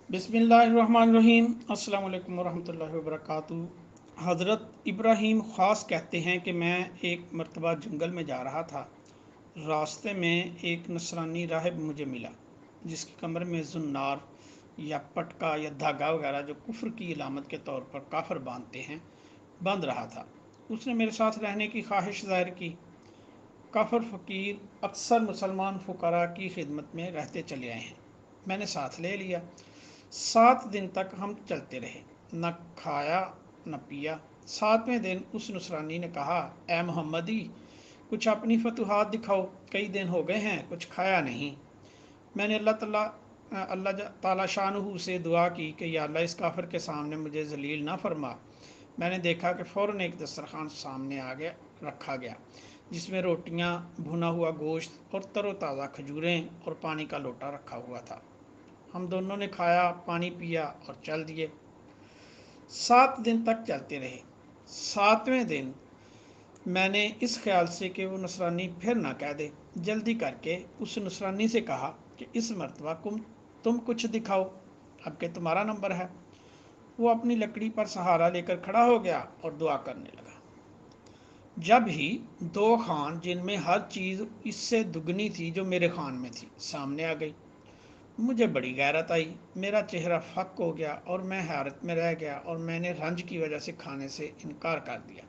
बिस्मिल्लाहिर्रहमानिर्रहीम। अस्सलाम वालेकुम वरहमतुल्लाहि वबरकातुहू। हज़रत इब्राहीम ख़ास कहते हैं कि मैं एक मरतबा जंगल में जा रहा था। रास्ते में एक नसरानी राहिब मुझे मिला जिसकी कमर में जुन्नार या पटका या धागा वगैरह जो कुफ्र की इलामत के तौर पर काफिर बांधते हैं बंध रहा था। उसने मेरे साथ रहने की ख्वाहिश ज़ाहिर की। काफिर फ़कीर अक्सर मुसलमान फ़ुकरा की खिदमत में रहते चले आए हैं। मैंने साथ ले लिया। 7 दिन तक हम चलते रहे, न खाया न पिया। 7वें दिन उस नुसरानी ने कहा, ए मोहम्मदी, कुछ अपनी फतूहात दिखाओ, कई दिन हो गए हैं कुछ खाया नहीं। मैंने अल्लाह ताला शानहू से दुआ की कि या अल्लाह इस काफिर के सामने मुझे जलील ना फरमा। मैंने देखा कि फ़ौरन एक दस्तरखान सामने आ गया रखा गया जिसमें रोटियां, भुना हुआ गोश्त और तरोताज़ा खजूरें और पानी का लोटा रखा हुआ था। हम दोनों ने खाया, पानी पिया और चल दिए। 7 दिन तक चलते रहे। 7वें दिन मैंने इस ख्याल से कि वो नसरानी फिर ना कह दे, जल्दी करके उस नसरानी से कहा कि इस मरतबा तुम कुछ दिखाओ, अब के तुम्हारा नंबर है। वो अपनी लकड़ी पर सहारा लेकर खड़ा हो गया और दुआ करने लगा। जब ही 2 खान जिनमें हर चीज़ इससे दुगनी थी जो मेरे खान में थी सामने आ गई, मुझे बड़ी गैरत आई। मेरा चेहरा फक हो गया और मैं हैरत में रह गया और मैंने रंज की वजह से खाने से इनकार कर दिया।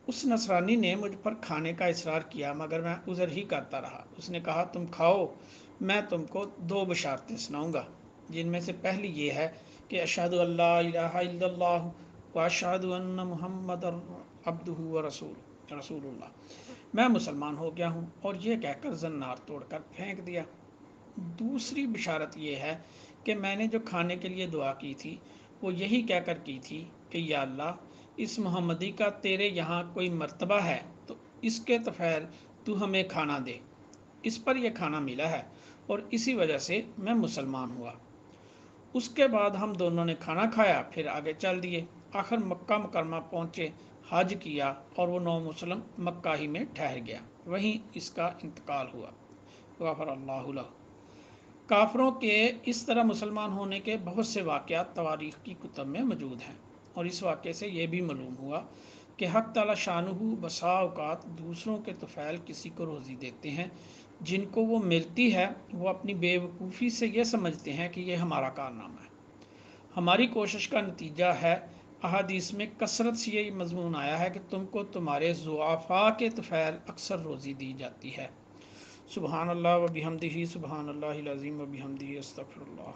उस नसरानी ने मुझ पर खाने का इसरार किया मगर मैं उज़र ही करता रहा। उसने कहा, तुम खाओ, मैं तुमको 2 बशारतें सुनाऊंगा, जिनमें से पहली ये है कि अशहदु अल्ला इलाहा इल्लल्लाह व अशहदु अन्न मुहम्मदर अब्दुहु व रसूलुल्लाह, मैं मुसलमान हो गया हूँ, और ये कहकर जन्नार तोड़कर फेंक दिया। दूसरी बशारत यह है कि मैंने जो खाने के लिए दुआ की थी वो यही कहकर की थी कि या अल्लाह, इस मोहम्मदी का तेरे यहाँ कोई मर्तबा है तो इसके तफैल तू हमें खाना दे। इस पर यह खाना मिला है और इसी वजह से मैं मुसलमान हुआ। उसके बाद हम दोनों ने खाना खाया, फिर आगे चल दिए। आखिर मक्का मुकरमा पहुँचे, हज किया और वो 9 मुसलम मक्का ही में ठहर गया। वहीं इसका इंतकाल हुआ। गफर अल्लाहु लहू। काफरों के इस तरह मुसलमान होने के बहुत से वाक़यात तवारीख़ की कुतब में मौजूद हैं, और इस वाक़े से ये भी मालूम हुआ कि हक़ ताला शानुहु बसा औक़ात दूसरों के तुफ़ैल किसी को रोज़ी देते हैं, जिनको वो मिलती है वो अपनी बेवकूफ़ी से ये समझते हैं कि ये हमारा कारनामा है, हमारी कोशिश का नतीजा है। अहादीस में कसरत से ये मज़मून आया है कि तुमको तुम्हारे ज़ुआफ़ा के तुफ़ैल अक्सर रोज़ी दी जाती है। सुबहान अल्लाह व बिहम्दिही, सुबहान अल्लाहिल अज़ीम व बिहम्दिही, अस्तगफिरुल्लाह।